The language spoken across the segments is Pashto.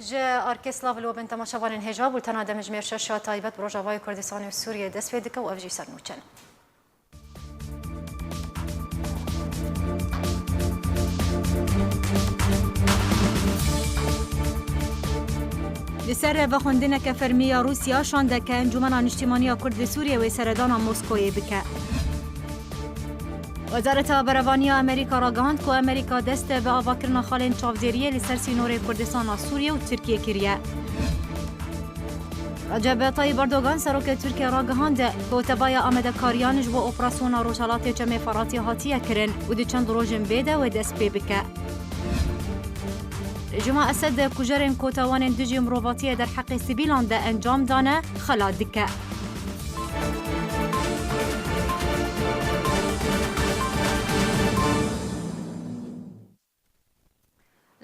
جا ارکستلاو لو بن تماشاوان هجاب و تنا دمجمیر شش تایبت بروجاوای کردستان و سوریه دست فیدک و افجی سرنوچن لسر و خوندنک فرمیا روسیا شاندک انجمن اجتماعی کرد سوریه و سردان مسکوی بکه وزارت بروانی امریکا را گاند که امریکا دست به آواکرنا خالین چاودێریە لەسەر سینۆرەی کوردستان سووریە و تورکیە کردیە. رجب طيب اردوغان سەرۆکە تورکیا ڕاگەهاند کۆتەبایە ئامادەکاریانش بۆ ئۆپراسیۆنا ڕۆژهەڵاتێ جەمێ فەڕاتی هاتیە کردن و دی چەند ڕۆژن بێدەوە دەست پێ بکە. رژیما ئەسەد کوژەرên کۆتاوانên دژی مرۆڤاتیە دەرحەقی سیڤیلان de ئەنجام دانە خەلا دکە.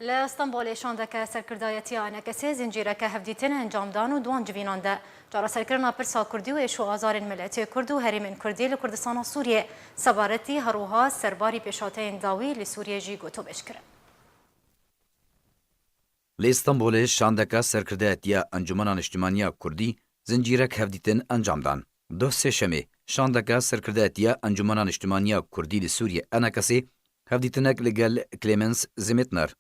لإسطنبول شاندك سركردايتي أنكسي زنجيرك هفديتين انجامدان و دوان جوینان ده جارا سرکرنا پرسا کردی و ایشو آزار ملتی کرد و هریمن کردی لکردستان سوریه سبارتی هروها سرباری پیشاته داوی لسوریه جی گوتو بشکره. لإسطنبول شاندك سركردايتي انجمنان اجتماعية كردي زنجيرك هفديتين انجامدان دو سه شاندك سركردايتي انجمنان اجتماعية كردي لسوریه أنكسي هفديتنك لگل كليمنس زمتنر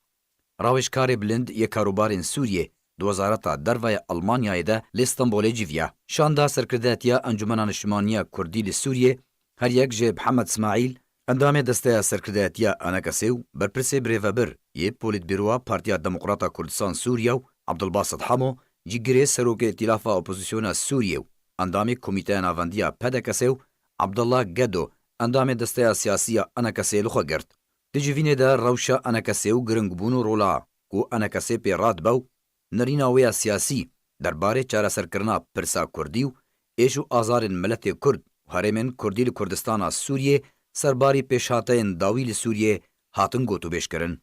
راوشکار بلند یک کاروبارین سوریه دو وزارت دروای آلمانیای ده لإستانبول جیویا شاندا سرکرداتیا انجمنان اجتماعی کردی لسوریه هر یک جه محمد اسماعیل اندام دسته سرکرداتیا انکسیو برپرسه بریوبر یه پولیت بیروا پارتیا دموکراتا کردستان سوریه و عبدالباسط حمو جیگری سروک ائتلاف اپوزیسیون سوریه و اندام کمیته ناوندیا پدکسیو عبدالله گدو اندام دسته سیاسی انکسی لخوا گرد دجوینه ده روشا انکسی و گرنگبونو رولا کو انکسی پی راد باو نریناوی سیاسی درباره چاره سرکرنا پرسا کردیو ایشو آزارن ملت کرد هرمن کردی لکردستان سوریه سرباری پیشاته داوی لسوریه هاتن گوتو بیش کرن.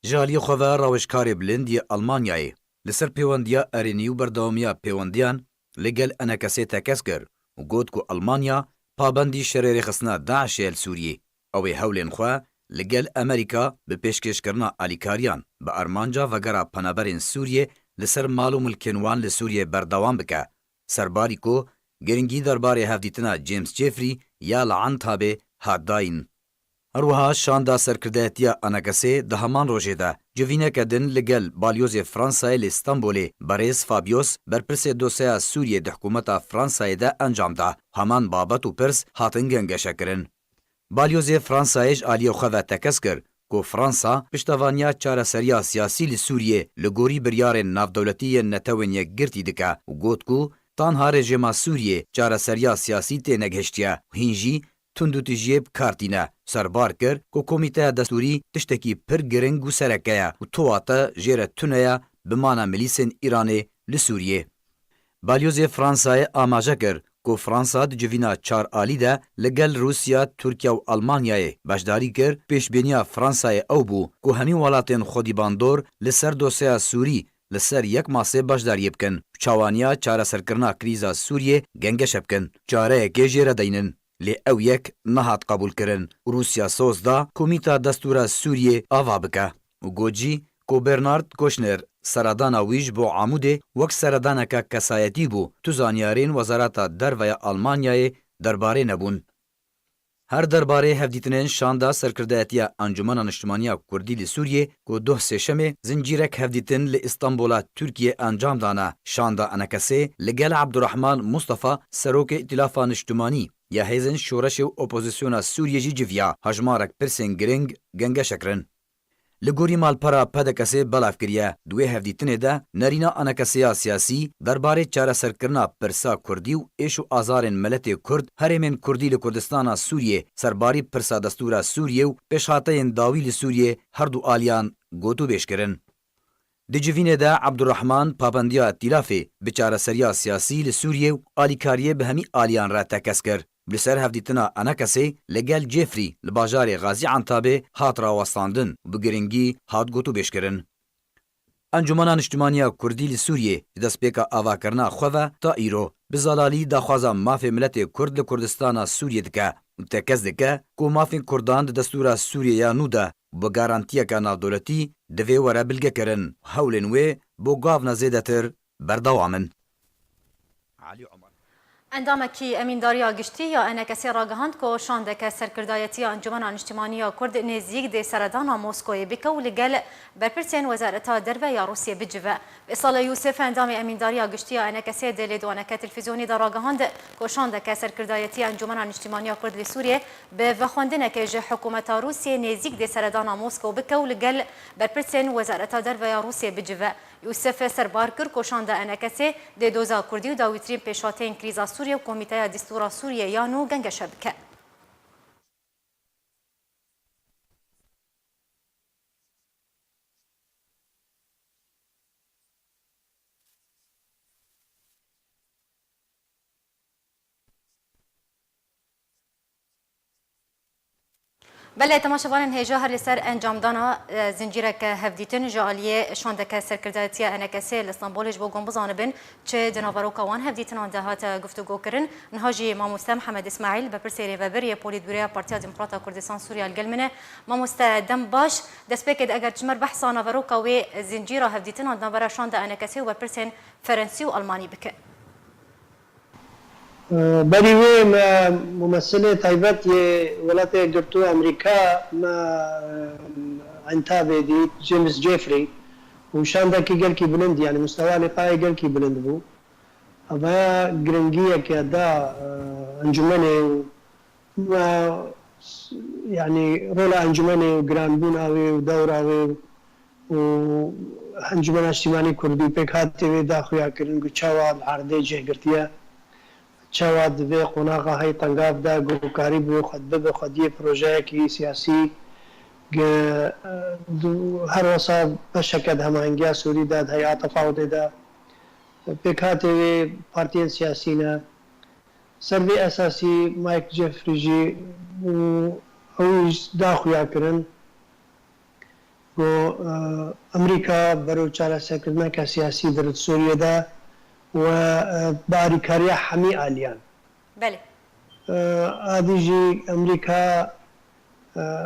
جالی خواه روشکار بلندی آلمانیای لسر پیوندیا ارینیو برداومیا پیوندیان لگل انکسی تکس گر و گوت کو آلمانیا پابندی شریر خسنا داعش سوریه اوی هولین خوا لگل امریکا به پیشکشکرنا آلیکاریان به ارمانجا وگرا پنابرین سوریه لسر مالو ملکنوان لسوریه بردوام بکه سرباری کو گرنگی درباره هفدیتنا جیمز جیفری یا لعن تابه هاداین. اروها شاندا سرکردهتیا انکسی ده همان روژه ده جوینه کدن لگل بالیوز فرانسای لإستانبول باریس فابیوس برپرس دوسیا سوریه ده حکومت فرانسای ده انجام ده همان بابت و پرس هاتن گنگشه کرن. بالیوز فرانسایش آلیو خواه تکس کر که فرانسا پشتوانیا چاره سریا سیاسی لسوریه لگوری بریار نافدولتی نتوین یک گرتی دکه و گوت کو تانها رژیما سوریه چاره سریا سیاسی تی نگهشتیا هینجی تندو تجیب کارتینه سربار کر که کمیته دستوری تشتکی پر گرنگ و سرکه و تواتا جیر تونه بمانا ملیسن ایرانه لسوریه. بالیوز فرانسای آماجه کر که فرانسا د جوینا چار آلی ده لگل روسیا، ترکیه و آلمانیای باشداری کر پیشبینیا فرانسای او بو که همی ولاتین خودی باندور لسر دوسیا سوری لسر یک ماسه باشداری بکن چاوانیا چاره سرکرنا کریزا سوریه گنگش بکن چاره که جیره دینن لی او یک نهات قبول کرن روسیا سوز دا کمیتا دستور سوریه آوا بکه و گوجی که برنارد کوشنر سردانا ویج بو عموده وک سردانا که کسایتی بو تو زانیارین وزارت دروی آلمانیای درباره نبون. هر درباره هفدیتنین شاندا سرکردهتیا انجمن اجتماعی کردی لسوریه که دو سشمه زنجیرک هفدیتن لإستانبول ترکیه انجام دانه شاندا انکسه لگل عبدالرحمن مصطفى سروک ائتلاف اجتماعی یا هیزن شورش و اپوزیسیون سوریه جی جویا هجمارک پرسن گرنگ گنگه شکرن. لگوری مالپرا پدکسی بلاف کریه دوی هفدیتنه ده نرینا انکسیا سیاسی درباره چاره سرکرنا پرسا کردی و ایشو آزارن ملت کرد هرمن کردی لکردستان سوریه سرباری پرسا دستور سوریه و پیشاته داوی لسوریه هر دو آلیان گوتو بیش کرن. دجوینه ده عبدالرحمن پابندیا ائتلافه بچاره سریا سیاسی لسوریه و آلیکاریه به همی آلیان را تکس کرد. بسر هفدیتنا انکسی لگل جیفری لباجار غازی عنتابه هات را وستاندن و بگرنگی هات گوتو بیش کرن. انجمنان اجتماعی کردی لسوریه دست پیکا آوا کرنا خواه تا ایرو بزالالی داخوازا مافی ملت کرد لکردستان سوریه دکه و تکز دکه که مافی کردان دستور سوریه یا نو ده بە گارانتیەکە ناودەوڵەتی divê were bilgekirin hewlên wê بۆ gavna zêdetir berdewamin. اندامکی امینداریا گشتی یا انکسی راگهاند که شاندک سرکردایتی انجمن اجتماعی کرد نزدیک دی سردان مسکوی بکو لگل برپرسین وزارت درو یا روسیه بجوه. اصال یوسف اندام امینداریا گشتی یا انکسی دلیدوانک تلویزیونی در راگهاند که شاندک سرکردایتی انجمن اجتماعی کرد سوریه به وخواندن که حکومت روسیه نزدیک دی سردان مسکو بکو لگل برپرسین وزارت درو یا روسیه بجوه. یوسف سربار کرد که شانده انکسی دی دوزا کردی و داویترین پیشاتین کریزا سوریه و کمیته دستور سوریه یانو گنگ شبکه. بله تماشاوان هجا هر لسر انجام دانا زنجیرک هفدیتن جالیه شاندک سرکردایتی انکسی لاسطنبولش با گم بزانبن چه دناوروکا وان هفدیتن آن دهات گفتگو کرن نهاجی ماموسته محمد اسماعیل به پرسیری و بری پولیتبوری پارتیا دموکراتا کردستان سوریا الگلمنه ماموسته دم باش دست بکد اگر چمر بحث ناوروکا و زنجیره هفدیتن آن دناورا شاند انکسی و پرسین فرانسی و آلمانی بکه. برای ممثل تایبت ولایت گرتو امریکا ما انتابه دید جیمز جيفري وشان کی گل کی بلند يعني مستوى لقاء گل کی بلند بو اما گرنگیه که دا انجمنه و يعني رولا انجمنه و گرانبون آوی و دور آوی و انجمن اجتماعی کردی پکاتی و داخویا کرن گو چاواد عرضه جه گرتیه چاواد به قناقه های تنگاف دا گروکاری بو خدبه به خدیه پروژه کی سیاسی هر وصا بشکد هماهنگی سوری داد هیئت تفاوض دا پکاتی و پارتیان سیاسی نه سروی اساسی مایک جفری جی او داخویا کرن گو امریکا برو چاره سکردن که سیاسی در سوریه دا و باریکاری حمی آلیان. بله. آدیجی امریکا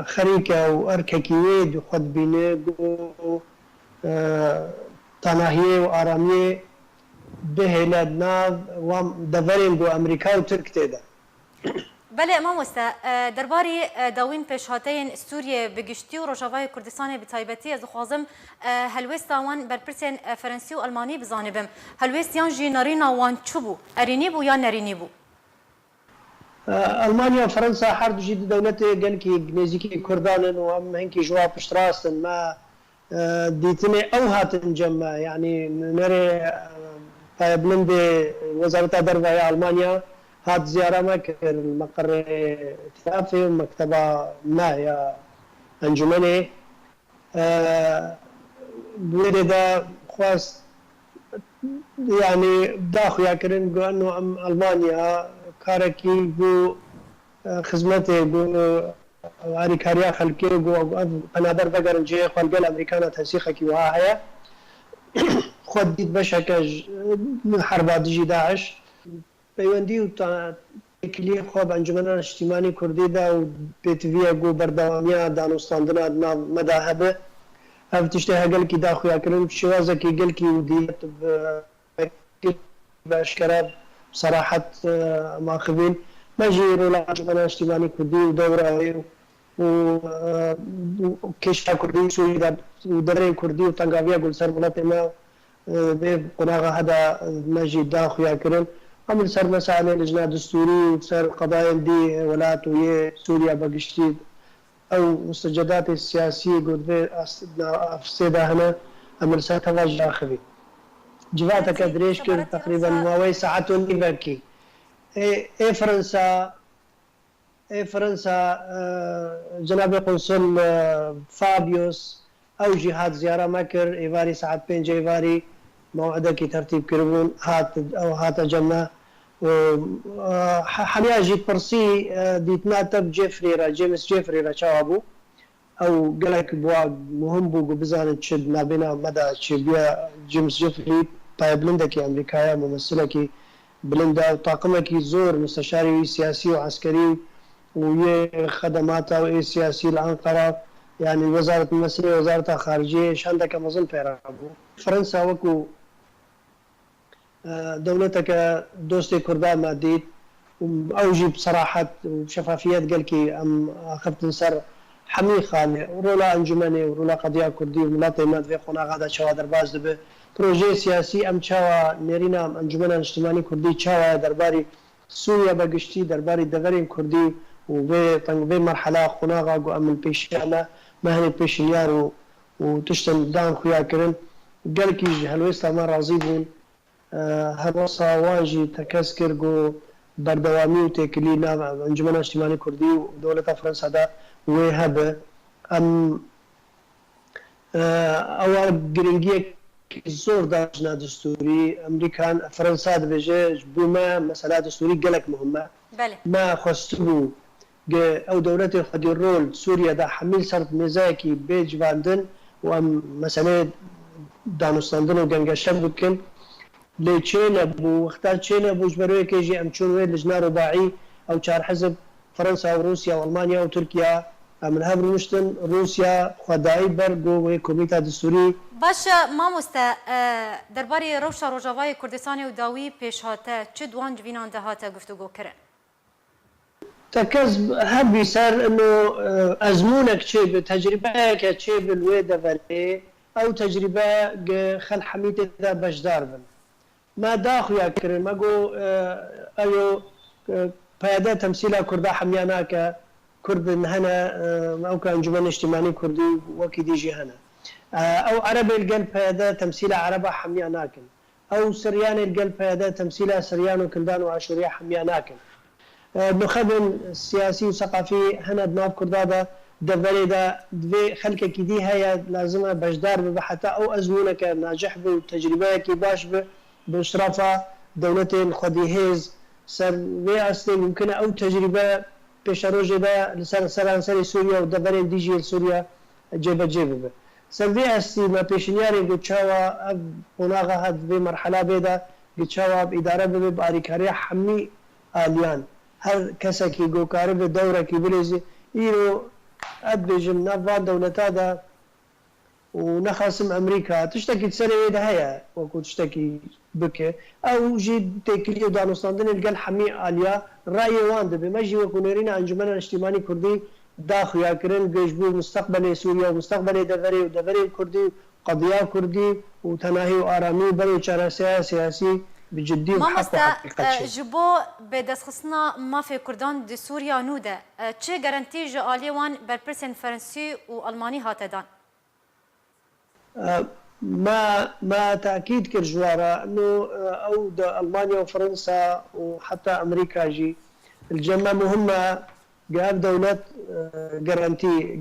خریکه و ارککیه دو خود بینه گو تناهیه و آرامیه بهلاد ناو و دورین گو امریکا و ترک تیده. بله ماموسته درباره داوین پیشهاتین سوریه بگشتی و روجاوای کردستان بتایبتی از خوازم هلوست وان برپرسین فرانسی و آلمانی بزانبم هلوست یان جی نارینا وان چو بو ارینی بو یا نرینی بو المانیا و فرنسا هر دو جدی دولت گلکی نزدیکی کردانن و هم هنکی جواب پشتراستن ما دیتنه او هاتن جمع يعني نري بلند وزارة الدفاع ألمانيا هات زيارة مكر المقر ائتلافي ومكتبة ما يا أنجمني بويدا خواست يعني داخل ياكرن قو أنه ألمانيا كاركي قو خدمته قو عاري كاريا خلقي قو قنادر فقر جي خلق الأمريكان تنسيخة كي وهاها خود ديت بشكل حربات جي داعش پیوندی و تکلیه خواب انجمن اجتماعی کردی دا و بیتویا گو بردوامیا دانستاندن مذاهب افتشته هگل کی داخویا کرن شوازه کی گل کی ودیت باشکرا بصراحه ماخذين مجيرو انجمن اجتماعی کردی و دوره و کشف کردی سوی در کردی و تنگاویا گل سر ملت ما به قناغه هذا مجید داخویا کرن عمل سر مسائل لجنة دستوري وسر قضايا دي ولايات ويا سوريا بقشتي او مستجدات السياسية قد في افسيدة هنا عمل سر تواجه اخذي جواتك ادريش كده تقريبا ماوي ساعة ونبكي اي فرنسا جناب قنصل فابيوس او جهات زيارة مكر ايفاري ساعة 5 ايفاري موعدك ترتيب كربون هات جمع حاليا جيت برسي ديتنا تب جيمس جيفري را شوابو او قالك بوا مهم بو بزان تشد ما بين مدى تشبيا جيمس جيفري بايبلندكي امريكايا ممثلكي بلندا طاقمكي زور مستشاري سياسي وعسكري ويا خدماته سياسي الانقره يعني وزارة المسيح وزارة خارجية شاندك مظن بيرابو فرنسا وكو دولتك دوستي كردان ماديت اوجي بصراحه وبشفافيه قال كي ام اخذت نصر حمي خانه ورولا انجمني ورولا قضيه كردي وملاطي ماد في قنا غادا شوا درباز دبه بروجي سياسي ام شوا نيرينا انجمن اجتماعي كردي شوا درباري سوريا بقشتي درباري دغرين كردي وبي تنبي مرحله قنا غا ام البيشانا ما هني بيشيار وتشتم دان خويا كرن قال كي هلويستا ما راضيبون هەروەسا واژی تەکەس کرد و بەردەوامی و تێکلی ناو ئەنجومەن نیشتیمانی کوردی و دەوڵەتە فەرەنسادا وێ هەبە ئەم ئەوە گرنگیەکی زۆر داژنا دستوری ئەمریکان فەرەنسا دەبێژێ بوومە مەسەلا دستوری گەلێک مهمە ما خواستبوو ئەو دەوڵەتی خودی ڕۆل سووریەدا حەمیل سەر مێزایەکی بێجواندن و ئەم مەسەلەی دانوستاندن و گەنگەشە بکەن لي تشينا بو اختار تشينا بو جبروي كيجي ام تشون وين لجنا رباعي او شار حزب فرنسا وروسيا والمانيا وتركيا من هبر مشتن روسيا خداي برغو وكوميتا دستوري باش ماموستا درباري روشا روجاواي كردستاني وداوي بيش هاتا چه دوان جوينان ده هاتا گفتگو كرن تكز هبي صار انه ازمونك شيء تجربه كشيء بالويدا فالي او تجربه خل حميده ذا بجدار بن ما داخل يا كريم ما جو ايو بياده تمثيل كردا حمياناك كرد هنا او كان جمال اجتماعي كردي وكي ديجي هنا او عربي القلب بياده تمثيل عربه حمياناك او سريان القلب بياده تمثيل سريان وكلدان وعشوريه حمياناك نخبن سياسي وثقافي هنا بناف كردادا دبري دا دوي خلقه كدي هي لازمه بجدار بحتى او ازمونك ناجح بتجربه كي باش باشرافه دولتين خديهز سر وي اصلي ممكن او تجربه بشروجه دا لسان سرانسري سوريا ودبرين ديجي سوريا جيب سر وي اصلي ما بيشنياري بتشاوا هناغا هاد بمرحله بيدا بتشاوا باداره باريكاريا حمي اليان هر كسكي جو كارب دوره كي بليزي ايرو ادبجم نافان دولتا دا ونخاسم امريكا تشتكي تسري ده هي وكو تشتكي بك او جي تكلي دانوستاندن القل حمي اليا راي وان دبي مجي وكونيرين انجمن الاجتماعي كردي داخل ياكرن جيجبو مستقبل سوريا ومستقبل دفري ودفري الكردي قضيه كردي وتناهي وارامي بل سياسي بجدي وحق وحقيقة جبو بدس خصنا ما في كردان دي سوريا نودا تشي غارانتي جو اليوان بالبرسن فرنسي والماني هاتدان ما تاكيد كرجوارا انه او المانيا وفرنسا وحتى امريكا جي الجمع مهمه جاب دولات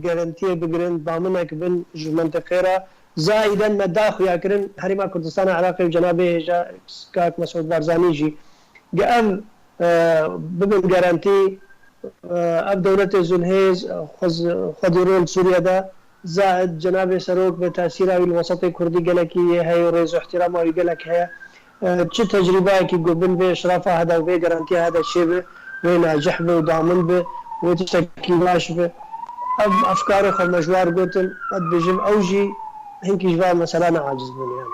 جارانتي بجرين ضامنك بن منطقه زائدا مداخل ياكرن هرما كردستان عراقي وجنابه جا كاك مسعود بارزاني جي جاب ببن جارانتي اب دولة زلهيز خضرون سوريا دا زائد جناب سروك بتاثير الوسط الكردي قالكي هي رئيس احترام ويقالك هي تشي تجربه كي قبل باشرافه هذا وبي جارانتي هذا الشيء وين ناجح به ودامن به وتشكي باش به افكار خو مجوار قلت قد بجم اوجي هنك جبال مثلا عاجز بني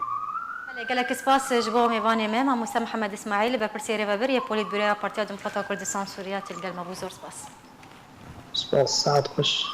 يعني قالك سباس جبو ميفاني ميم موسى محمد اسماعيل ببرسي ريفابر يا بوليت بيرو بارتي ديمقراطيه كردستان سوريا تلقى المبوزور سباس ساعات خوش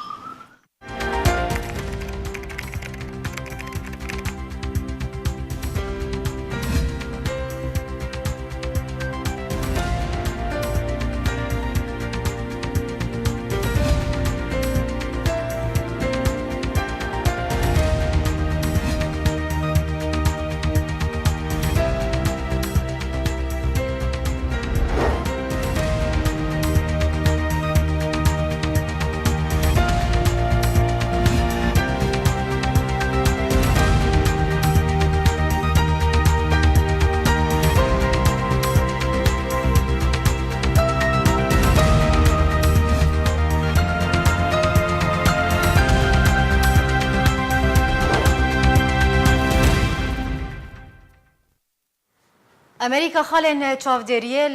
امریکا خالن چاودێریە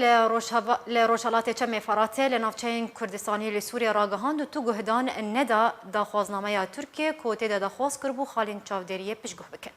لە ڕۆژهەڵاتێ چەمێ فەراتێ لە ناوچەیەن کوردستانی لە سووریا ڕاگەهاند و تو گوهدان نەدا داخوازنامەیە تورکیە کۆ تێدا داخواز کرد بوو خالên چاودێریە پشتگوه بکەن.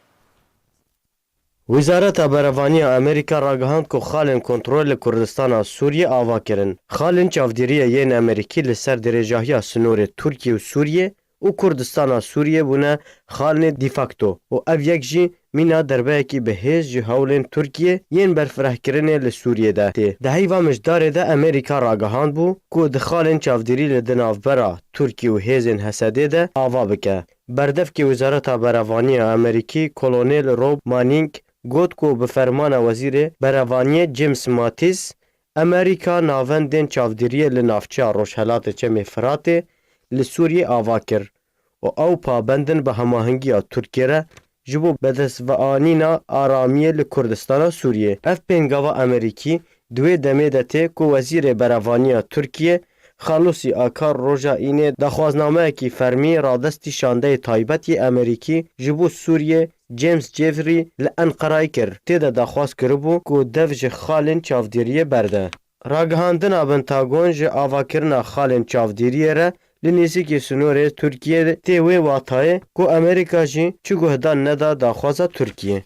وزارت برهوانی امریکا راگهاند کو خالن کنترل کردستان سوریه آوا کرن. خالن چاودێریە یەن ئەمریکی لەسەر درێژاهیا سنوورێ تورکیە و سووریە و کوردستان سووریە بوونە خالنێ دیفاکتۆ و ئەv یەک jî mîna derbeyekî bihêz ji hewlên Tirkiye yên berfirehkirinê li Sûriyê de tê. Di heyva mijdarê de Amerîka ragihand bû ku di xalên çavdêrî li di navbera Tirkiye û hêzên Hesedê de ava bike. Berdevkê Wizareta Berevaniya Amerîkî Kolonel Rob Manning got ku bi fermana Wezîrê Berevaniyê James Mattis Amerîka navendên çavdêriyê li navçeya Rojhilatê Çemê Firatê li Sûriyê ava kir û ew pabendin bi hemahengiya Tirkiye re ji bo bedestveanîna aramiyê li Kurdistana Sûriyê. Ev pêngava Amerîkî di wê demê de tê ku Wezîrê Berevaniya Tirkiye Xalusî Akar roja înê daxwaznameyekî fermî radestî şandeyê taybetî Amerîkî ji bo Sûriyê James Jeffrey li Enqerayê kir. Tê de daxwaz kiribû ku dev ji xalên çavdêriyê berde. Ragihandina Pentagon ji avakirina xalên çavdêriyê re li nêzîkî sînorê Tirkiyê tê wê watayê ku Amerîka jî çi guhdan neda daxwaza Tirkiye.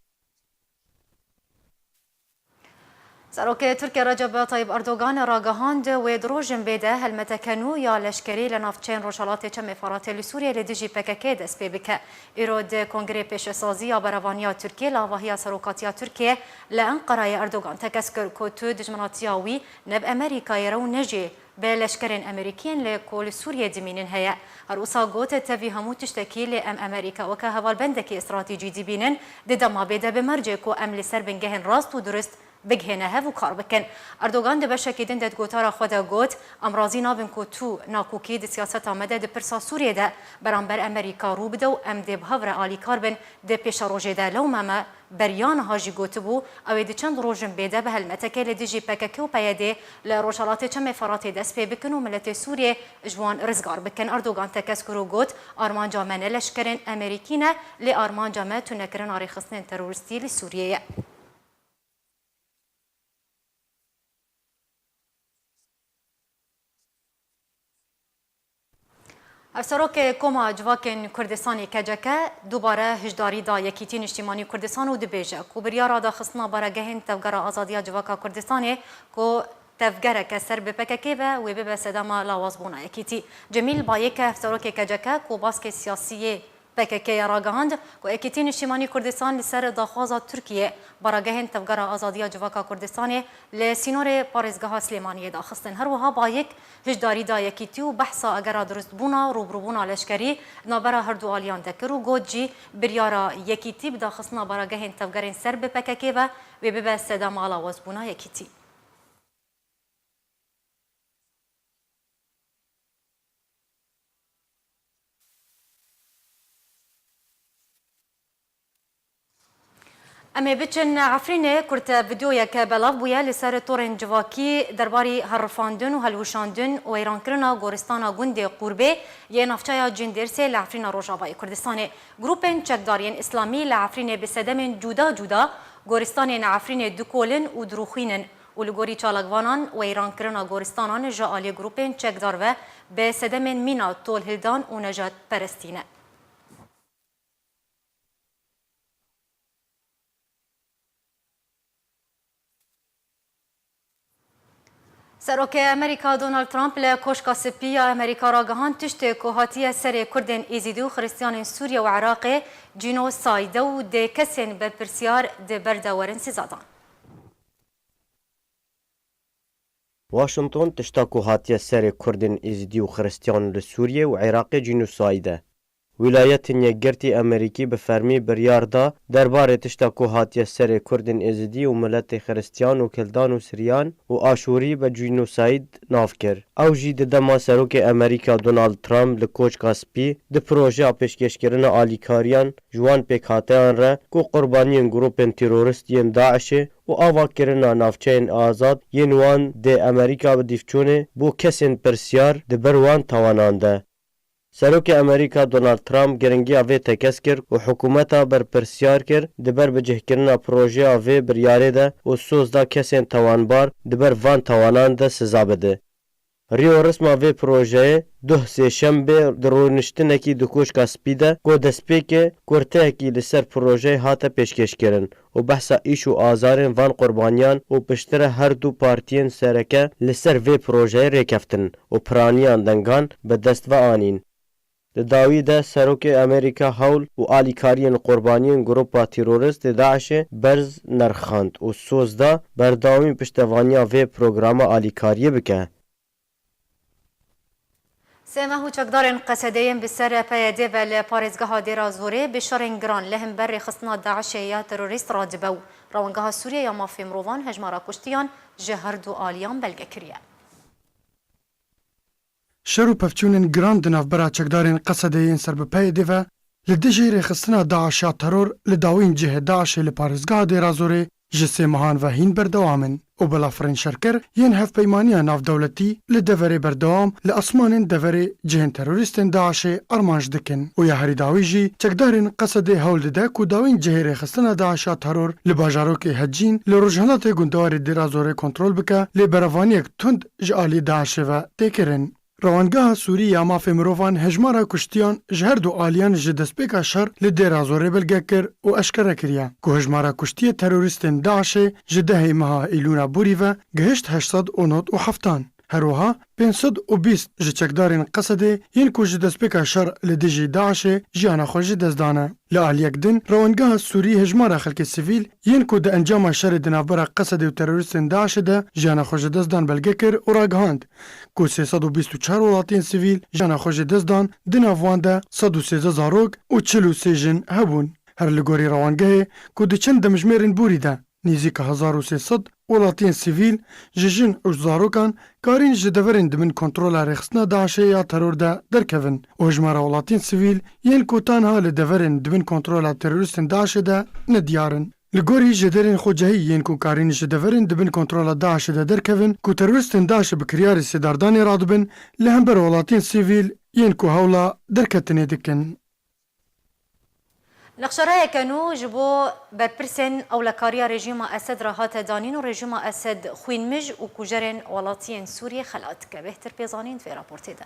Serokê Tirkiye Recep Tayyip Erdogan ragihand wê di rojên bê de helmeteke nû ya leşkerî li navçeyên Rojhilatê Çemê Firatê li Sûriyê lê dijî PKK dest pê bike. Îro di Kongrê Pêşesazî ya Berevaniya Tirkiye li avahiya Serokatiya Tirkiye li Enqerayê Erdogan tekez kir ku tu dijminatiya wî neb Amerîkayê re û nejê bê leşkerên Amerîkiyên lê ku li Sûriyê dimînin heye. Her wisa got tevî hemû tiştekî lê em Amerîka weke hevalbendekî stratejî dibînin di dema bê de bi mercê ku em li ser bingehên rast û durist بگهنه هف و کار بکن. اردوغان ده بشکی دن داد گوتارا خود گوت امرازی نابن کو تو ناکوکی ده سیاست آمده ده پرسا سوریه ده برانبر امریکا رو بده و ام ده بهور آلی کار بن ده پیش روژه ده لو ماما بریان هاجی گوت بو اوی ده چند روژن بیده به هلمتکه لدیجی پککه و پیده لروشالات چم فراتی دست پی بکن و ملت سوریه جوان رزگار بکن. اردوغان تکس کرو گوت آرمان جامعه لشکرین امریکینه لی آرمان جامعه تونکرن آری خصن تروریستی لی سوریه. افسروک کما جواکن کردستانی کجکه دوباره هجداری دا یکیتی اجتماعی کردستان و دبیجه کو بریارا دا خصنا برگهن تفگر آزادیا جواکا کردستانی کو تفگر کسر بپککی و به صدما لاواز بونا یکیتی جمیل بایک افسروک کجکه کو باسک سیاسی PKK راگهاند که اکیتین اجتماعی کردستان لسر داخوازا ترکیه براگهن تفگر آزادیا جواکا کردستان لسینور پارزگاه سلیمانیه داخستن. هر وها با یک هجداری دا یکیتی و بحثا اگر درست بونا روبروبونا لشکری نابرا هر دو آلیان دکر و گود جی بریارا یکیتی بداخستنا براگهن تفگرین سر به PKK و به صدام آلاواز بونا یکیتی. اما بچن عفرینه کرت ویدیویا که بلاف بویا لسر تورن جواکی درباری هرفاندن و هلوشاندن و ایران کرنا گورستانا گوند قربه یه نافچایا جندرسه لعفرین روجاوای کردستان گروپن چکدارین اسلامی لعفرین بسدمن جدا جدا گورستان عفرین دکولن و دروخینن و لگوری چالگوانان و ایران کرنا گورستانان جالی گروپن چکدار و بسدمن مینا طول هلدان و نجات پرستینه. سروک امریکا دونالد ترامپ له کوشکا سپیا امریکا راگهان تشت کوهاتیه سر کردن ایزیدی و خریستیان سوریه و عراق جینوساید و ده کسین برپرسیار ده بردورن سزادان. واشنطن تشتا کوهاتیه سر کردن ایزیدی و خریستیان لسوریه و عراق جینوسایده. ولایت یگرتی امریکی به فرمی بریار دا درباره تشتا کوهاتیه سر کردن ازدی و ملت خریستیان و کلدان و سریان و آشوری به جینوساید ناف کر. او جی دما سروک امریکا دونالد ترامپ لکوچ کاسپی ده پروژه پیشکشکرین آلیکاریان جوان پیکاتیان را کو قربانیان گروپن تیروریستین داعش و آوا کرنا نافچین آزاد ینوان ده امریکا به دیفچونه بو کسین پرسیار ده بروان توانانده. سروک امریکا دونالد ترامپ گرنگی آوی تکس کر و حکومتا برپرسیار کر دبر بجهکرنا پروژه آوی بریاره ده و سوز دا کسین توانبار دبر وان توانان ده سزا بده. ریو رسما وی پروژه ده سه شنبه درونشتنکی دکوشکا سپیده گو دسپیکه کرتهکی لسر پروژه هاته پیشکش کرن و بحثا ایش و آزارن وان قربانیان و پشتره هر دو پارتین سرکه لسر وی پروژه ریکفتن و پرانیان دنگان به دست و آنین. داوی ده سروک امریکا هول و آلیکارین قربانیان گروپا تیروریست داعش برز نرخاند و سوز دا برداوی پشتوانیا وی پروگرام آلیکاریه بکه. سمه چکدارن قصدین بسر پیاده و لپارزگاه دیرا زوره بشارن گران لهم بر خصنا داعش یا تروریست را دبو روانگاه سوریه یا مافی مروان هجمارا کشتیان جهرد و آلیان بلگه کریه. شرو پفچونن گران دناف برا چکدارن قصدین سر بپیاده و لدجه خصنا داعش یا ترور لداوین جه داعش لپارزگاه دیرا زوره جسه مهان و هین بردوامن و بلا فرن شرکر ین هف پیمانیا ناف دولتی لدوره بردوام لأسمانن دوره جهن تروریستن داعش ارمانج دکن و یا هری داوی جی چکدارن قصد هول ده کو داوین جهره خستنا داعش ترور لباجاروک هجین لروجهنات گندوار دیرازوره کنترل بکه لبروانیک تند جالی داعش و تکرن. روانگاه سوری یا مافی مروان هجمارا کشتیان جهر دو آلیان جدسپیکا شر لدیرا زوره بلگه کر و اشکره کریا که هجمارا کشتی تروریستن داعش جده مها ایلونا بوری و گهشت 897 هروها 520 جچکدارین قصده ین کو جدسپیکا شر لدیجی داعش جیانا خوش دزدانه لعلیک دن روانگاه سوری هجمارا خلق سیویل ین کو ده انجام شر دنابرا قصده و تروریستن داعش ده جیانا خوش دزدان بلگه کر و راگهاند کو 324 ولاتین سیویل جانا خوش دزدان دناوان ده 113 زاروگ و 43 جن هبون هر لگوری روانگه کو ده چند دمجمرین بوری ده نیزیک 1300 ولاتین سیویل ججن و زاروگان کارین جدورین دمن کنترول رخصنا داعش یا ترور ده درکوین و هجمارا ولاتین سیویل ین کو تانها لدورین دمن کنترول تروریستن داعش ده ندیارن لگوری جدرین خوجهی ین کو کارین جدورین دبن کنترول داعش ده درکوین کو تروریستن داعش بکریاری سداردانی رادبن لهم بر ولاتین سیویل ین کو هولا درکتنی دکن. نقشرای کنو جبو برپرسن اولکاریا رژیم اسد راهات دانین و رژیم اسد خوین مج و کجرن ولاتین سوریه خلات که بهتر پیزانین في راپورتی ده.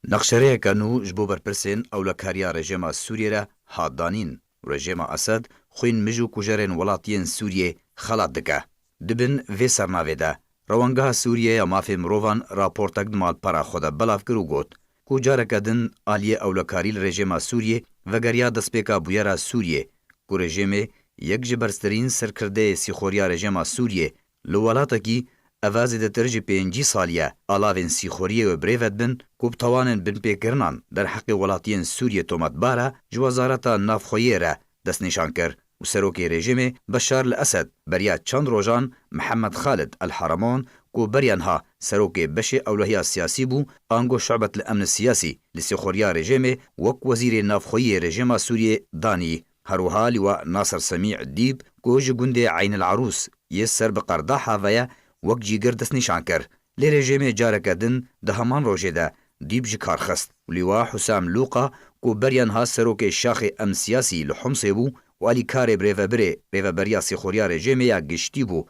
نقشره کنو جبو برپرسن اولکاریا رژیم سوریه را هادانین رژیم اسد خوین مج و کجرن ولاتین سوریه خلات دکه. دبن وی سرناوی ده روانگاه سوریه یا مافی مروان راپورتک دمال پرا خود بلاف کرو گوت. کو جارکدن آلیه اولکاری رژیم سوریه و گریا دسپیکا بویرا سوریه کو رژیم یک جبرسترین سرکرده سیخوریا رژیم سوریه لولاتا کی اوازی ده ترج 5 سالیه آلاوین سیخوریه و بریفت بن کو بتوانن بن پیکرنان در حق ولاتین سوریه تومت بارا جوازارتا نافخویه را دست نشان کر و سروکی رژیم بشار الاسد بریا چند روزان محمد خالد الحرمون کو بریانها سروکی بش اولویه سیاسی بو آنگو شعبت الامن السیاسی لسیخوریا رژیم وک وزیر نافخویه رژیم سوریه دانی هروها لوا ناصر سمیع دیب کو جگوند عین العروس یسر بقرداحا ویا وک جیگر دست نشان کر لی رژیم جارکدن ده همان روژه ده دیب جکار خست لوا حسام لوقا کو بریانها سروکی شاخ امن سیاسی لحمسه بو و علی کار بریو بریا سیخوریا رژیم یا گشتی بو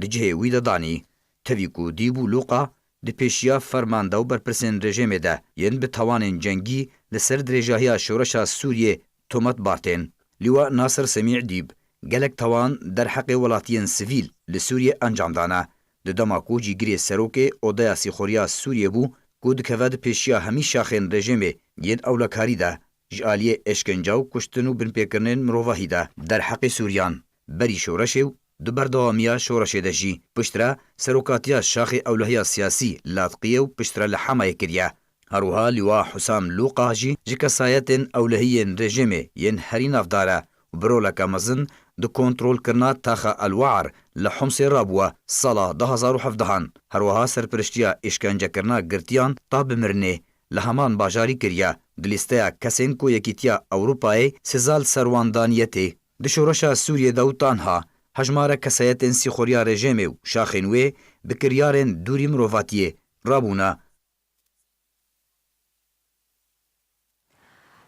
دجه ویدا دانی تویکو دیبو لوقا دی پیشیا فرمانده و برپرسن رژیم ده ین به توان جنگی لسر درجاهی شورش سوریه تومت بارتین لیوا ناصر سمیع دیب گلک توان در حق ولاتین سیویل لسوریه انجام دانه دما کو جیگری سروک اودیا سیخوریا سوریه بو کو دکود پیشیا همی شاخن رژیم ین اولکاری ده جالیه اشکنجاو کشتنو بن پیکرنن مروواهی ده در حق سوریان بری شورشو دو بردوامیا شورش دجی پشترا سروکاتیا شاخ اولویه سیاسی لاتقیه و پشترا لحمایه کریه هروها لوا حسام لوقا جی جکسایتن اولویه رژیم ین هرین افداره و برولک مزن دو کنترول کرنا تاخا الوعر لحمس رابوه سالا 2017 هروها سرپرشتیا اشکنجه کرنا گرتیان تا بمرنه لهمان باجاری کریه دلیسته کسین کو یکیتیا اوروپای سزال سرواندانیتی دشورشا سوریه دوتانها هجماره کسایتن سیخوریا رژیم و شاخنوی بکریارن دوری مروفاتیه رابونا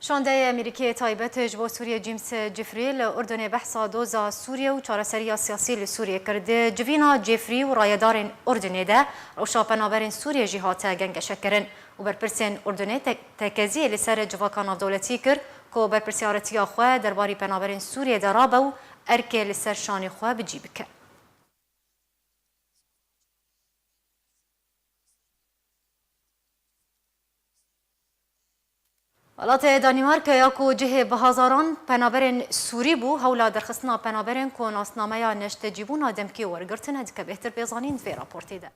شانده امریکی تایبت جبو سوریه جیمس جفری لأردن بحثا دوزا سوریه و چارەسەریya سیاسی لسوریه کرده جوینا جفری و رایدارین اردنه ده روشا پنابرین سوریه جهاته گنگشه کرن و برپرسین اردنه تکزیه لسر جواکان دولتی کر که برپرسیارتیا خواه درباری پنابرین سوریه درابه و ارکه لسر شانی خواه بجی بکن. ولات دانمارک یاکو جه بهزاران پنابرین سوری بو هولا درخستنا پنابرین کو ناسنامه نشتجیبون آدمکی ورگرتن که بهتر بیزانین في راپورتی ده.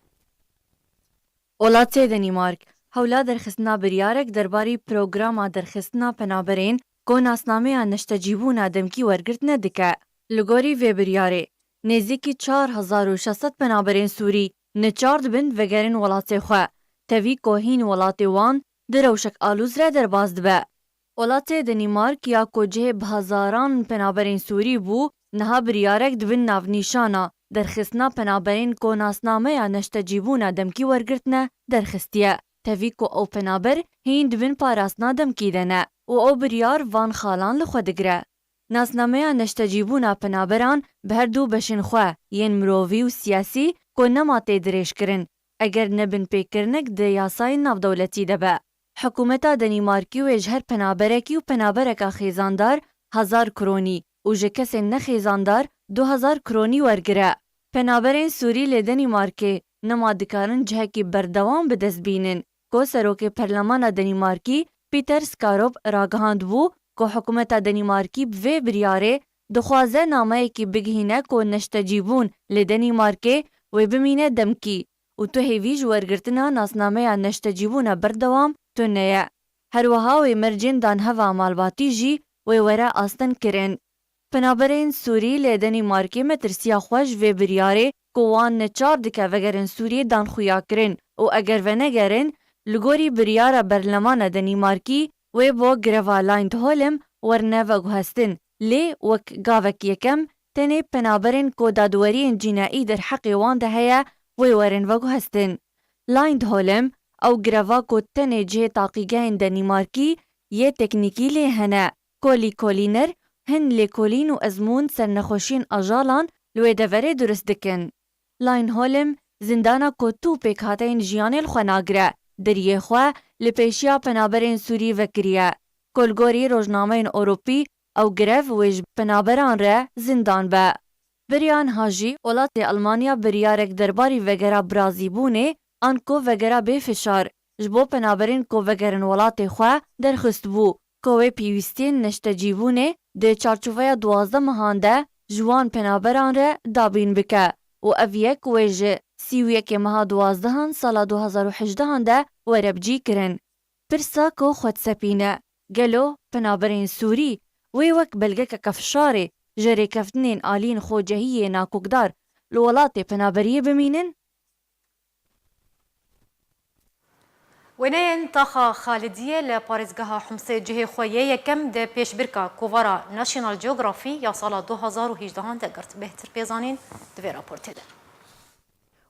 ولات دانمارک هولا درخستنا بریارک درباری پروگراما درخستنا پنابرین کو ناسنامه نشتجیبون آدمکی ورگرتن دکه. لگوری و بریاره نزدیکی 4600 پنابرین سوری نچارد بند وگرین ولات خواه تاوی کوهین ولات وان دروشک آلوز را در باز دبه. ولات دانمارک یا کوجه بهزاران پنابرین سوری بو نها بریارک دبن ناونیشانا درخستنا پنابرین کو ناسنامه یا نشتجیبون دمکی ورگرتنه درخستیه. تاوی کو او پنابر هین دبن پاراسنا دمکی دنه و او بریار وان خالان لخودگره. ناسنامه یا نشتجیبون پنابران به هر دو بشن خواه ین مرووی و سیاسی کو نماته درش کرن اگر نبن پیکرنک ده یاسای ناو دولتی دبه. حکومتا دانمارکی و اجهر پنابرکی و پنابرکا خیزاندار 1000 کرونی و جکس نخیزاندار 2000 کرونی ورگره. پنابرین سوری لی دانمارکی نمادکارن جهکی بردوام بدست بینن که سروک پرلمان دانمارکی پیتر سکاروب راگهاند بو که حکومتا دانمارکی به بریاره دخوازه نامه کی بگهینه که نشتجیبون لی دانمارکی و بمینه دمکی و تو هیویج ورگرتنا ناسنامه نشتجیبون بردوام تو نیه. هر وها و مرجین دان هوا مالباتی جی و ورا آستن کرن. پنابرین سوری لی دانمارکی مترسیا خوش و بریاره کوان نچار دکه وگرن سوری دان خویا کرن و اگر و نگرن لگوری بریاره برلمان دانمارکی و با گروا لایند هولم ورنه وگو هستن لی وک گاوک یکم تنه پنابرین کو دادوری جنائی در حق وان ده هیا و ورن وگو هستن. لایند هولم او گروا کو تنه جه تاقیگین دانمارکی یه تکنیکی لی هنه کولی کولینر هن لی کولین و ازمون سرنخوشین اجالان لوی دوره درست دکن. لاین هولم زندانا کو تو پیک هاتین جیان الخناگره دریه خواه لپیشیا پنابرین سوری وکریه. کلگوری روزنامه اوروپی او گرف ویج پنابران ره زندان به. بریان هاجی اولاد المانیا بریارک درباری وگرا برازی بونه آن کو وگرا به فشار جبو پنابرین کو وگرن ولات خواه درخست بو کوه پیوستین نشتجیبونه ده چارچوفه 12 مهانده جوان پنابران ره دابین بکه و اویک ویج 31 ماه 12 سال 2018 ده وربجی کرن. پرسا کو خود سپینه گلو پنابرین سوری وی وک بلگه که کفشاره جره کفتنین آلین خوجهی ناکوکدار لولات پنابریه بمینن؟ ونين طاخة خالدية لباريزغها حمصي جهي خويه يكم ده بيش بركة كوفارا ناشيونال جيوغرافي يا سال 2018 دقرت بهتر بيزانين دوی راپورتی ده.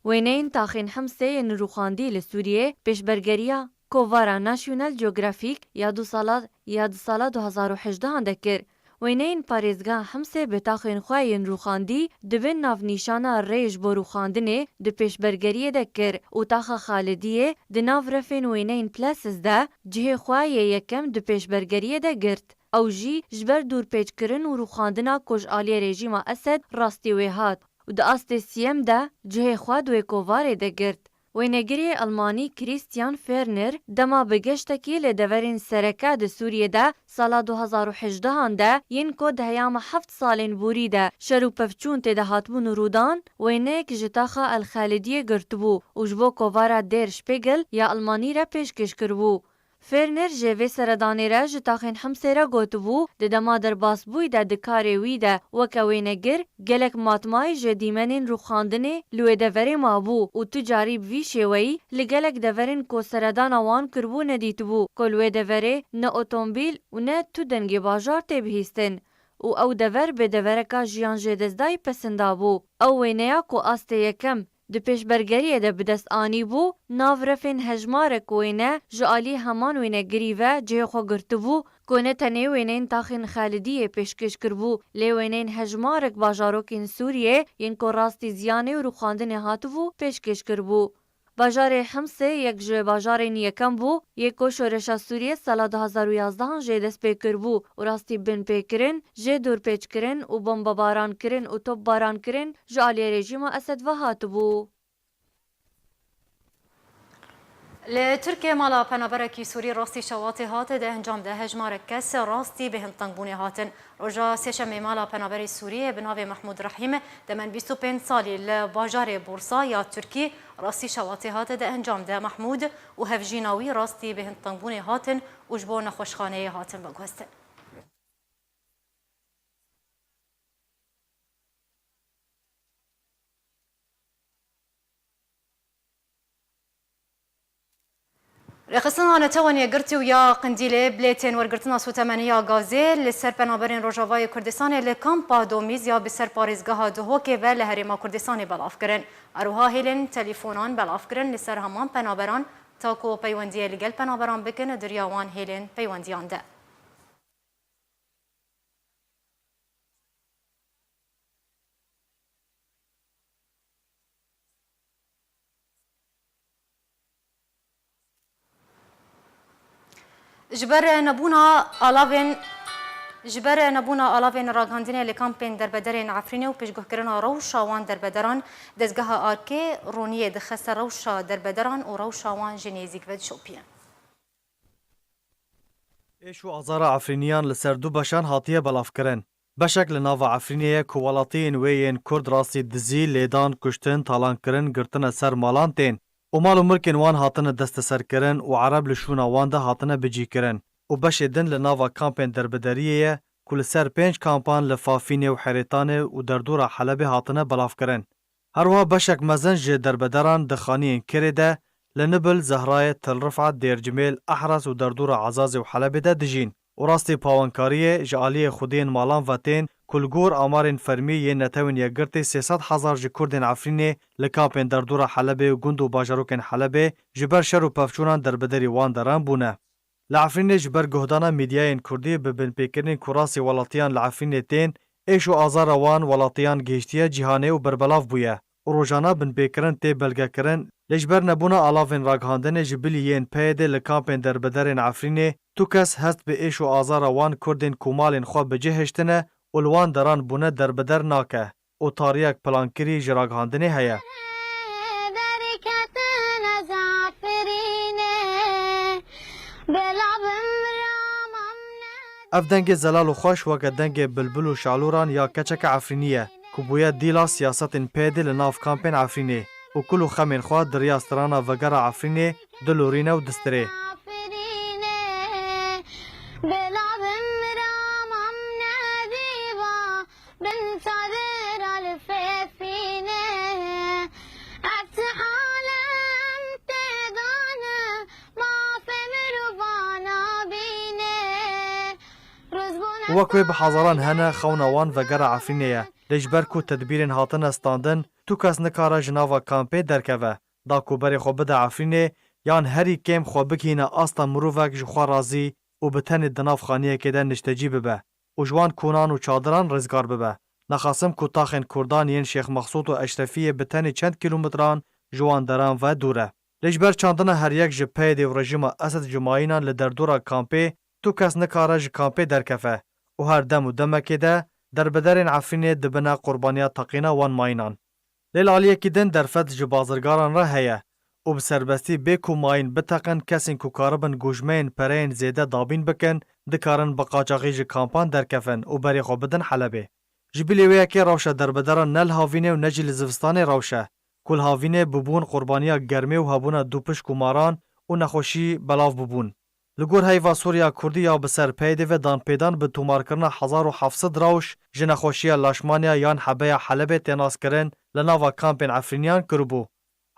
وینین تاخین حمسه نروخاندی لسوریه پیشبرگریا کووارا ناشیونال جیوگرافیک یاد سال 2018 دکر. وینین پارێزگا حمسێ بێتاخên xwe yên rûxandî dibin navnîşana rêj bo rûxandinê di pêşbergeriyê de kir û taxa Xalidiyê di nav refên wêneyên Places de cihê xwe yê yekem di pêşbergeriyê de girt. Ew jî ji ber dûrpêçkirin û rûxandina kojaliyê rejîma Esed rastî wê hat û di astê sîyem de cihê xwe di wê kovarê de girt. Wênegirê Almanî Christian Ferner dema bi geştekî lê deverên sereke di Sûriyê de sala 2018 de yên ku di heyama 7 salên borî de şer û pevçûn têde hatibûn û rûdan wêneyek ji taxa El Xalidiyê girtibû û ji bo kovara Der Spiegel ya Almanî re pêşkêş kiribû. Ferner ji vê seredanê re ji taxên Hemsê re gotibû di dema derbasbûyî de di karê wî de weke wênegir gelek matmayî ji dîmenên rûxandinê li wê deverê mabû û tu carî bi vî şêweyî li gelek deverên ku seredana wan kiribû nedîtibû ku li wê deverê ne otomobîl û ne tu dengê bajar tê bihîstin û ew dever bê devereka jiyan jêdezdayî pesinda bû. Ew wêneya ku astê yekem Di pêşbergeriyê de bi dest anîbû, navrefên hejmarek wêne ji alî heman wêne girî ve cihê xwe girtibû ku ne tenê wêneyên taxên Xalidiyê pêşkêş kiribû, lê wêneyên hejmarek bajarokên Sûriyê yên ku rastî ziyanê û rûxandinê hatibû pêşkêş kiribû. Bajarê Himsê yek ji bajarên yekem bû, yê ku şoreşa Sûriyê sala 2011 jê dest pê kirbû û rastî bin pêkirin, jê dûrpêçkirin û bombebarankirin û topbarankirin ji aliyê rejîma Esed ve hatibû. Li Tirkiye mala penaberekî Sûrî rastî şewatê hate de encam de hejmarek kes rastî bêhin tengbûnê hatin. Roja sêşemê mala penaberê Sûriyê bi navê Mehmûd Rehîm demen 25 salî li bajarê Bursa ya Tirkî rastî şewatê hate de encam de Mehmûd û hevjîna wî rastî bêhin tengbûnê hatin û ji bo nexweşxaneyê hatin veguhestin. رخصنا نتواني قرتي ويا قنديلي بليتين ورقرتنا سو تمانية غازي لسر بنابرين روجاواي كردستاني لكامبا دوميزيا بسر باريزگاها دهوكي و لهريما كردستاني بلافكرن اروها هيلين تليفونان بلافكرن لسر همان بنابران تاكو بيوانديه لگل بنابران بكن درياوان هيلين بيوانديان ده. جبر نبونا آلاوین راگاندینه لکامپین دربدرین عفرینه و پیشگوهکرنا روشا وان دربدران دزگاه آرکه رونیه دخست روشا دربدران و روشا وان جنیزیک ود شوپیه. ایشو آزار عفرینیان لسر دو بشان هاتیه بلاف کرن. بشک لناو عفرینیه کوالاتین وین کرد راستی دزی لیدان کشتن تالان کرن گرتن سر مالان تین. و مال و ملکن وان هاتنه دست سر کرن و عرب لشونا وان ده هاتنه بجی کرن. و بشدن لناوا کامپین دربدریه کل سر 5 کامپان لفافینه و حریتانه و دردور حلب هاتنه بلاف کرن. هروها بشک مزن جه دربدران دخانین کرده لنبل زهرای تل رفعت دیر جمیل احرس و دردور عزاز و حلب ده دجین. و راستی پاوانکاریه جعالی خودین مالان و تین کلگور آمارین فرمی یه نتوین یگرتی 300,000 جی کردین عفرینه لکامپین دردور حلب و گند و باجروکن حلب جبر شر و پفچونان دربدری وان دران بونه. لعفرینه جبر گهدانا میدیاین کردی ببن پیکرین کراسی ولاتیان لعفرینه تین ایش و آزار وان ولاتیان گهشتیه جهانه و بربلاف بویه. و روزانه بن پیکرین تی بلگه کرن لجبر نبونا آلافین راگهاندن جبلیین پیده لکامپین دربدرین عفرینه تو کس هست به ایش و آزار وان کردین کومالین خواه بجهشتنه اولوان دران بونه دربدر ناکه و تاریک پلانکری جراگهاندنه هیا. اف دنگ زلال و خوش وکه دنگ بلبل و شعلوران یا کچک عفرینیه که بوید دیلا سیاست پیده لناف کامپین عفرینه و کلو خمین خواه دریاسترانا وگر عفرینه دلورینه و دستره. وەکوێ بە حەزەڵان هەنە خەونەوان vegera Efrînê ye lêjber ku tedbîrên hatine standin tu kes nikare ji nava kampê derkeve da ku berê xwe bide Efrînê yan herî kêm xwe bikîne asta mirovek ji xwe razî û bi tenê di nav xaniyekê de niştecî bibe û ji wan konan û çadiran rizgar bibe. Nexasim ku taxên Kurdan yên Şêx Mexsûd û Eşrefiyê bi tenê çend kîlometran ji wan deran ve dûr e. Lêjber çandina heryek ji peyedê û rejima Esed Cumayînan li derdora kampê tu kes nikare ji kampê derkeve. و هر دم و دمکی ده دربدرین عفرینه دبنه قربانیا تقینه وان ماینان. لیل آلیه که دن درفت جبازرگاران را هیه و بسربستی بیکو ماین بتقن کسین که کاربن گوشمین پرین زیده دابین بکن دکارن بقاچاقی جی کامپان درکفن و بری خو بدن حلبه. جبیلی ویا که روشه دربدران نل هاوینه و نجی لزوستان روشه. کل هاوینه ببون قربانیا گرمی و هبونه دوپش کماران و نخوشی بلاف ببون. لگور هیوا سوریا کردی یا بسر پیده و دان پیدان به تومار کرنا 1700 روش جنخوشی لاشمانیا یان حبه حلب تناس کرن لناوا کامپین عفرینیان کربو.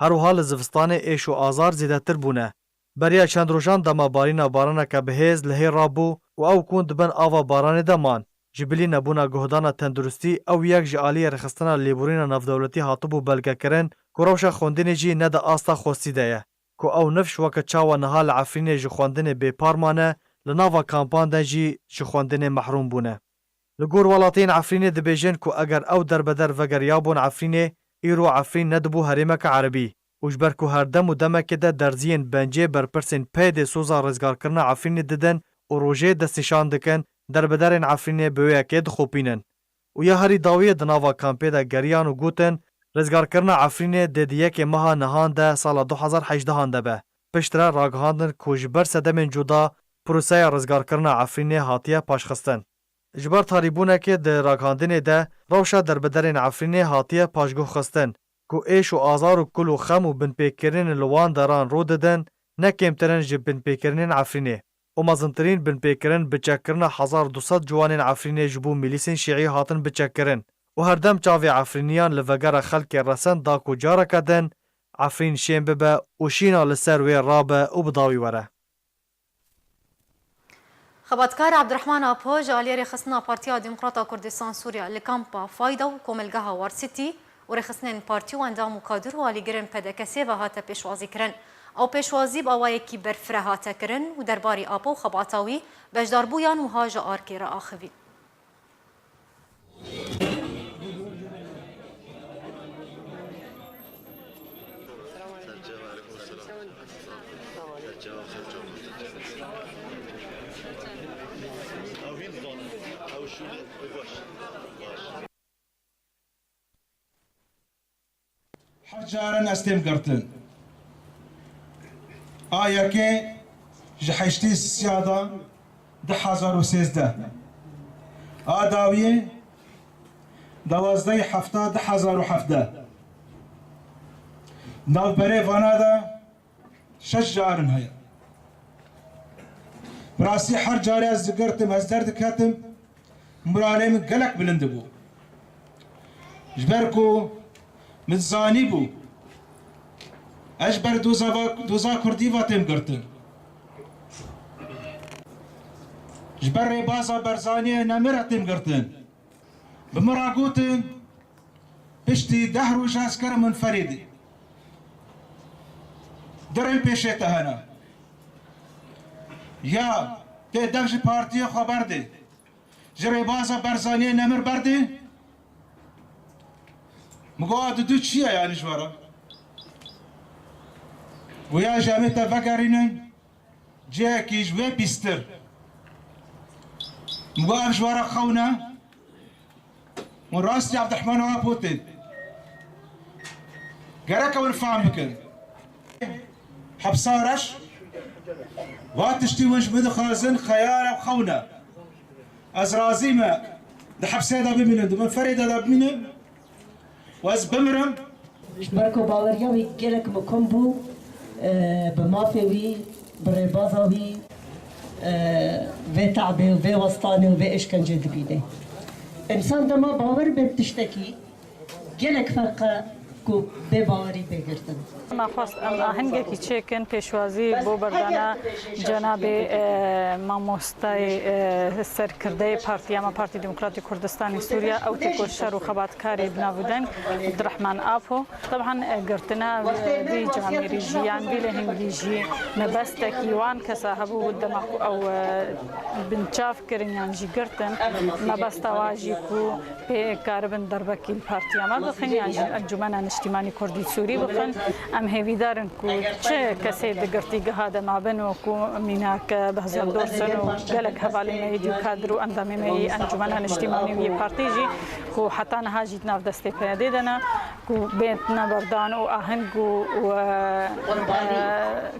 هرو حال زوستان ایش و آزار زیده تر بونه. بریا چند روشان دما بارینا بارانه که بهیز لهی رابو و او کون دبن آوا بارانه دمان. جبلی نبونا گهدانا تندرستی او یک جعالی رخستنا لیبورین نفدولتی هاتبو بلگه کرن که روشا خوندن جی نده آستا خوستی ده که او نفش وکه چاوا نهال عفرین جی خوندن بی پارمانه لناوا کامپان ده جی خوندن محروم بونه. لگور ولاتین عفرین دبیجن که اگر او در بدر وگر یابون عفرین ایرو عفرین ندبو هریمک عربی. وجبر که هر دم و دمک ده درزین بنجه برپرسین پید سوزا رزگار کرنا عفرین ددن و روژه دستشان دکن در بدرین عفرین بویا که دخوپینن. و یا هری داوی دناوا کامپی ده گریان و گوتن رزگار کرنا عفرین ددیه که مها نهان ده سال 2018 ده به. پشتره راگهاندن که جبر سدمین جدا پروسه رزگار کرنا عفرین هاتیه پاشخستن. جبر تاریبونه که ده راگهاندن ده روشا در بدرین عفرین هاتیه پاشگو خستن. که ایش و آزار و کل و خم و بن پیکرین لوان داران رو ددن نکمترین جب بن پیکرین عفرینه و مزنترین بن پیکرین بچکرن 1200 جوانین عفرینه جبو میلیسین شیعی هاتن بچکرن و هر دم چاوی عفرینیان لوگر خلق رسن دا کو جارا کدن عفرین شین ببه و شینا لسر وی رابه و بداوی وره. خباتکار عبدالرحمن آپو جالی رخصنا پارتیا دموکراتا کردستان سوریا لکامپا فایدا و کوملگاها وارسیتی و رخصنین پارتی و اندام و کادر و آلیگرن پدکسی و هاته پیشوازی کرن. او پیشوازی با وایکی برفره هاته کرن و درباری آپو خباتاوی بجداربویان و هاج آرکی را آخوی. حجارن استم قرتن آیا که جحشتی سیادا 2013 آداویه 12/7/2017 ناو بره وانادا 6 جارن هيا براسي هر جاري از قرتم از درد كاتم مرانه من قلق بلندبو جبركو متزانی بو اجبر دوزا کردی واتم گرتن جبر بازا برزانی نمرتم گرتن بمراقوتن بشتی دهر و جاسکر منفردی درن پیشت هنا یا ته دغش پارتی خبر ده جری بازا برزانی نمر برده مقعد دو چیه یعنی جوارا و یا جامعه تفکرینن جه کی جوه بیستر مقعد جوارا خونا و راستی عبدالرحمن ها پوتن گرک اول فهم بکن حبسارش واتشتی ونش بدخازن خیال خونا از رازی ما ده حبسه دا ببینم ده من فرید دا ببینم واز بمرم بركو باورياوي جلك مكمبو بمافيوي برباضاوي في تعبي وفي وسطاني وفي اشكنجه دبينه انسان دما باور بتشتكي جلك فرقه کو به باوری بگردن. ما خواست هنگی چکن پیشوازی بو بردانه جناب ماموستای سرکرده پارتی دموکراتی کردستان سوریا او تکو شر و خباتکاری بنابودن عبدالرحمن آپو طبعا قرتنا بی جامعه ریجیان بی لهنگیجی نبسته کیوان کسا هبو دماغ او بنچاف کرنیان جی قرتن نبسته واجی کو به کاربن دربکی پارتی ما بخنی انجمن اجتماعی کردی سوری بخن ام هیویدارن کو چه کسی دگرتی گهاده مابن و کو میناک بهزار دورسن و گلک حوالی میدیو کادر و اندامی می انجمن اجتماعی می پارتی جی کو حتی نهاجید ناف دسته پیاده دنا کو بیت نبردان و آهنگ و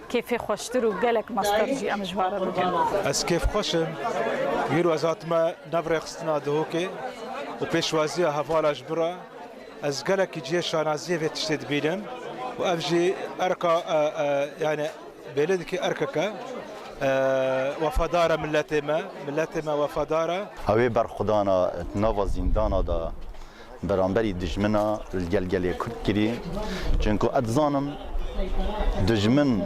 کیف خوشتر و گلک مستر جی ام جواره بودن. از کیف خوشم گیرو از آتما نبرخستنا دهوکه و پیشوازی حوالاش برا از گلک جی شانازی و تشتید بینم و افجی ارکا یعنی بلد که ارککا وفادار ملت ما وفادار هوی بر خدانا نوا زندانا دا برانبری دجمنا الگلگلی کرد کری چونکو ادزانم دجمن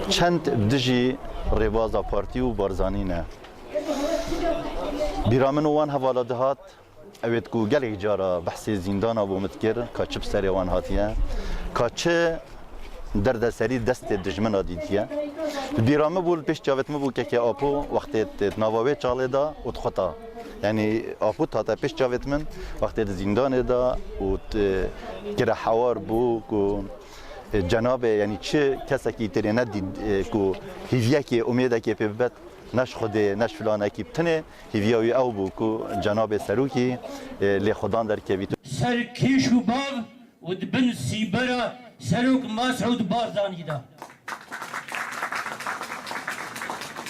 چند دجی ریوازا پارتی و بارزانی نه بیرامن وان حواله دهات اوید کو گلی جارا بحث زندان ابو متکر کا چپ سری وان هاتیه کا چه درد سری دست دجمن دیدیه بیرامه بول پیش جاوت مبو که آپو وقتی نواوی چاله دا و خطا یعنی آپو تا پیش جاوت من وقتی زندان دا و کره حوار بو کو جناب یعنی چه کسی که تری ندید کو هیویه که امیده که پیبت نش خود نش فلانه کی بتنه هیویاوی او بو کو جناب سروکی لی خدان در که بیتو سر کیش و باو و دبن سیبرا سروک مسعود بارزانی دا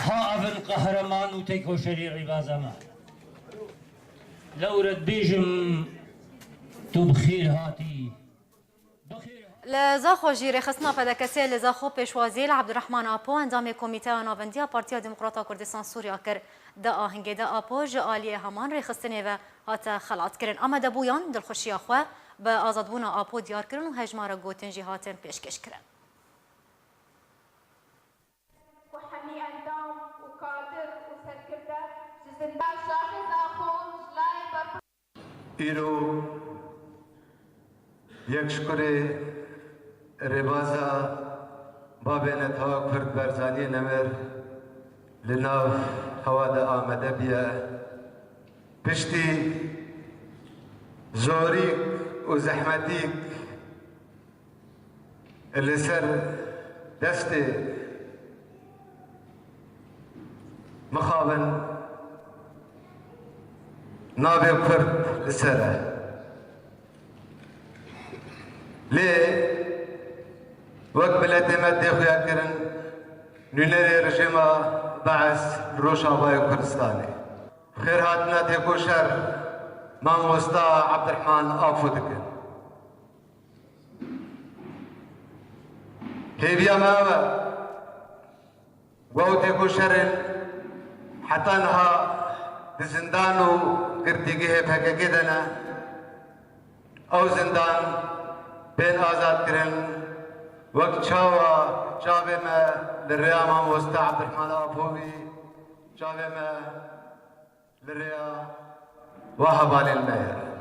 ها اول قهرمان و تیکو شریعی بازما لو رد بیجم تو بخیر هاتی لزاخو جیره خصنا پدکسی لزاخو پیشوازی عبدالرحمن آپو اندام کمیته ناوندی پارتیا دموکراتا کردستان سوریا کر دا آهنگ دا آپو جالی همان ریخستنی و هات خلعت کرن اما دبویان دلخوشی آخواه به آزادبون آپو دیار کرن و هجمار گوتن جهاتن پیشکش کرن ایرو یک شکر ربازا بابین تا کرد برزانی نمر لناف هوا دا آمده بیا پشتی زوریک و زحمتیک اللي سر دستي مخابن نابي كرد لسره ليه وقت بلاتي مادي خويا كرن نونري رجيما بعث روش آباي كردستاني خير هاتنا تيكو شر مع مستا عبد الرحمن آفو دكن هيبيا ماما وهو تيكو شر حتى انها بزندانو كرتيجيه بهكا كدنا او زندان بين آزاد كرن وقت شاوى شابه ما للريا مع مستا عبد الرحمن آفوبي شابه ما للريا وهب على المير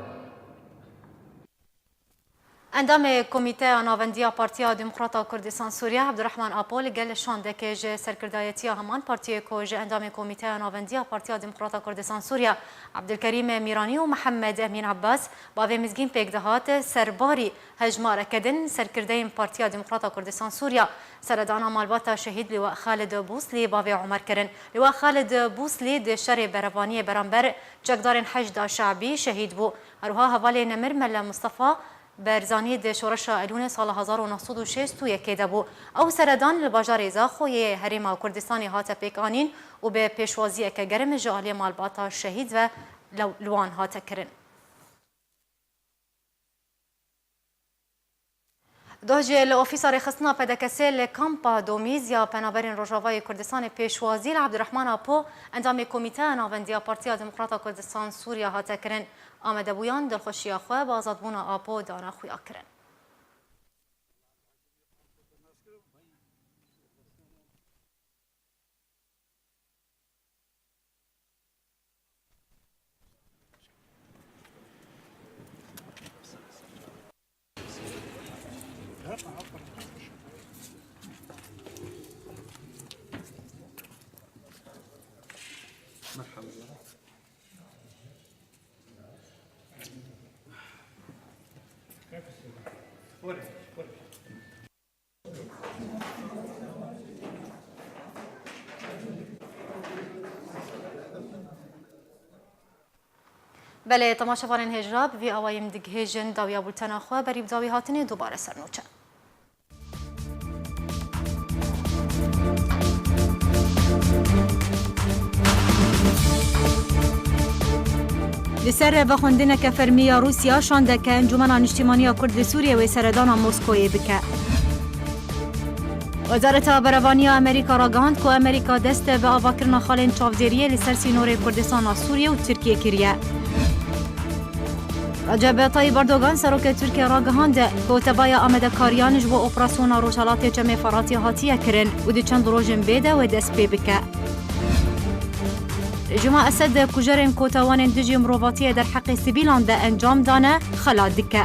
اندام کمیته ناوندی پارتیا دموکراتا کردستان سوریه عبدالرحمن آپو لگل شاندکه جه سرکردایتی همان پارتی کوژ اندام کمیته ناوندی پارتیا دموکراتا کردستان سوریه عبدالکریم میرانی و محمد امین عباس با مزگین پیگدهات سرباری هجمار کدن سرکرده پارتیا دموکراتا کردستان سوریه سردان مالبات شهید لواء خالد بوسلی با عمر کرن لواء خالد بوسلی د شر بروانی برانبر جگدار حشد شعبی شهید بو اروها حوالی نمر ملا مصطفى برزانی د شورش ایلون سال 1906 توی که بو او سردان لباجار زاخوی هریم کردستانی هات پیکانین و به پیشوازی که گرم جالی مالباتا شهید و لوان هات کرن دوجه لأوفیسار خصنا پدکسی لکامپا دومیز یا پنابرین روژاوای کردستان پیشوازی عبدالرحمن آپو اندام کمیته ناوندی پارتیا دموکراتا کردستان سوریا هات کرن آمده بویان دلخوشی خواه با آزادبون آپو دانا خویا کرن بله تماشاوان هجراب وی آوایم دگهجن داویا بولتنا خواه بریب داوی هاتنه دوباره سرنوچه لسر و خوندن که فرمیا روسیا شانده که انجمن اجتماعی کرد سوریه و سردان مسکوی بکه وزارت بروانی امریکا را گاند که امریکا دست به آواکرنا خالین چاودیریه لسر سینور کردستان سوریه و ترکیه کریه رجب طيب اردوغان سروك تركيا راگهاند که تبايا آمده کاریانج و اپراسیون روشالات جمع فراتی هاتیه کرن و دی چند روژن بیده و دست بی بکه. رژیم اسد کجرین کوتاوان دژی مروواتی در حق سیویلان ده انجام دانه خلا دکه.